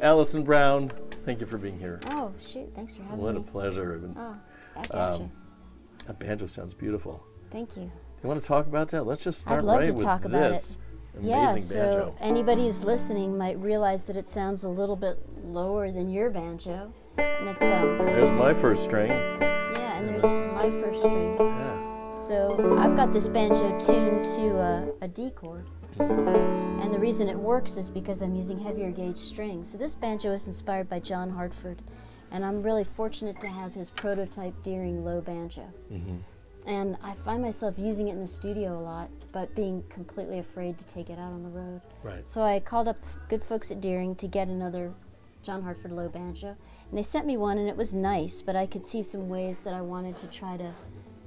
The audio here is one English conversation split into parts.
Alison Brown, thank you for being here. Oh, shoot. Thanks for having me. What a pleasure. Oh, back at you. That banjo sounds beautiful. Thank you. You want to talk about that? Let's just start I'd love right to with talk about this it. amazing Yeah, banjo. so anybody who's listening might realize that it sounds a little bit lower than your banjo. And it's There's my first string. yeah, and there's my first string. Yeah. So I've got this banjo tuned to a D chord. And the reason it works is because I'm using heavier gauge strings. So this banjo is inspired by John Hartford, and I'm really fortunate to have his prototype Deering low banjo. And I find myself using it in the studio a lot, but being completely afraid to take it out on the road. Right. So I called up the good folks at Deering to get another John Hartford low banjo, and they sent me one, and it was nice, but I could see some ways that I wanted to try to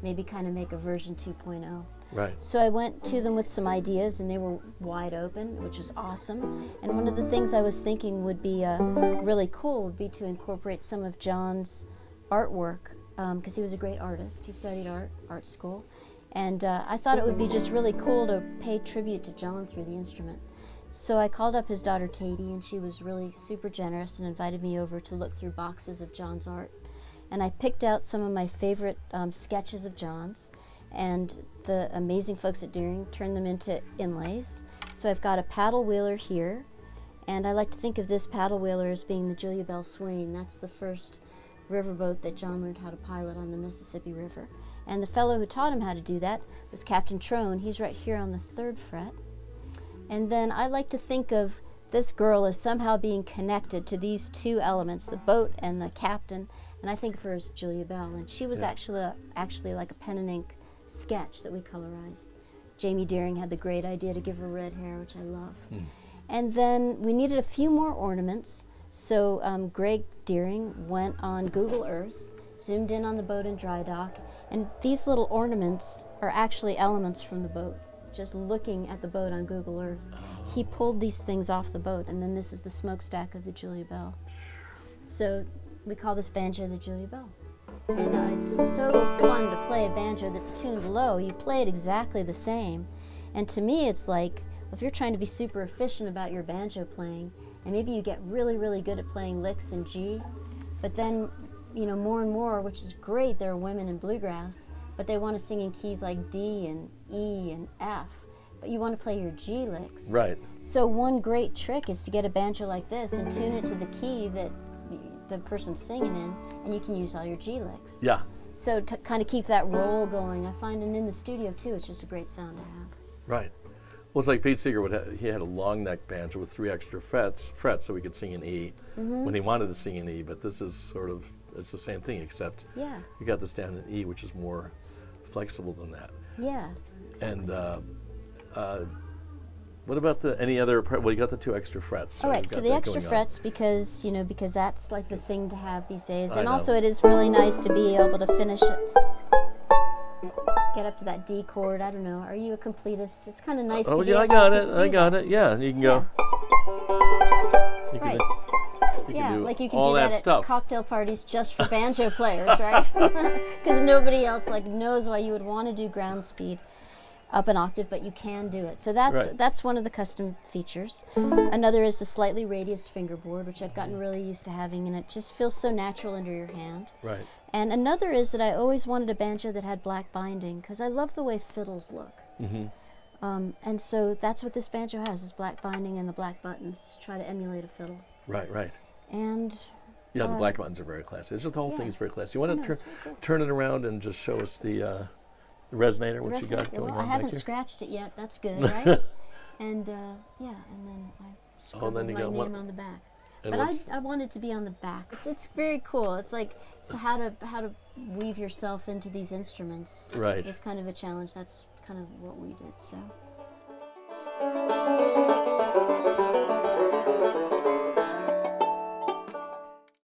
maybe kind of make a version 2.0. Right. So I went to them with some ideas, and they were wide open, which was awesome. And one of the things I was thinking would be really cool would be to incorporate some of John's artwork, because he was a great artist. He studied art school. And I thought it would be just really cool to pay tribute to John through the instrument. So I called up his daughter Katie, and she was really super generous and invited me over to look through boxes of John's art. And I picked out some of my favorite sketches of John's, and the amazing folks at Deering turned them into inlays. So I've got a paddle wheeler here, and I like to think of this paddle wheeler as being the Julia Bell Swain. That's the first riverboat that John learned how to pilot on the Mississippi River. And the fellow who taught him how to do that was Captain Trone. He's right here on the 3rd fret. And then I like to think of this girl as somehow being connected to these two elements, the boat and the captain, and I think of her as Julia Bell. And she was actually like a pen and ink sketch that we colorized. Jamie Deering had the great idea to give her red hair, which I love. And then we needed a few more ornaments, So Greg Deering went on Google Earth, zoomed in on the boat in dry dock, and these little ornaments are actually elements from the boat. Just looking at the boat on Google Earth, he pulled these things off the boat, and then this is the smokestack of the Julia Bell. So we call this banjo the Julia Bell. And it's so fun to play a banjo that's tuned low. You play it exactly the same. And to me, it's like, if you're trying to be super efficient about your banjo playing, and maybe you get really, really good at playing licks in G, but then, you know, more and more, which is great, there are women in bluegrass, but they want to sing in keys like D and E and F, but you want to play your G licks. Right. So one great trick is to get a banjo like this and tune it to the key that the person's singing in, and you can use all your G licks. Yeah. So to kind of keep that roll going, I find, and in the studio too, it's just a great sound to have. Right. Well, it's like Pete Seeger he had a long neck banjo with 3 extra frets so he could sing in E when he wanted to sing in E, but this is sort of, it's the same thing, except you got this down in E, which is more flexible than that. Yeah. Exactly. And what about any other part? Well, you got the 2 extra frets. All right, so the extra frets, because, you know, because that's like the thing to have these days. And I also know. It is really nice to be able to finish it. Get up to that D chord. I don't know. Are you a completist? It's kind of nice to be able I got to it. do I got that. it. Yeah, you can go. You Right. can Yeah, do like you can all do that at stuff. cocktail parties just for banjo players, right? Because nobody else like knows why you would want to do ground speed up an octave, but you can do it. So that's one of the custom features. Another is the slightly radiused fingerboard, which I've gotten really used to having, and it just feels so natural under your hand. Right. And another is that I always wanted a banjo that had black binding, because I love the way fiddles look. And so that's what this banjo has, is black binding and the black buttons to try to emulate a fiddle. Right, right. And yeah, the black buttons are very classy. It's just the whole thing is very classy. You want to turn it around and just show us the resonator, what you got going on I back haven't here? scratched it yet. That's good, right? And yeah, and then I scribbled then you my got name on the back. And But I wanted to be on the back. It's very cool. It's like, so how to weave yourself into these instruments. Right. It's kind of a challenge. That's kind of what we did. So.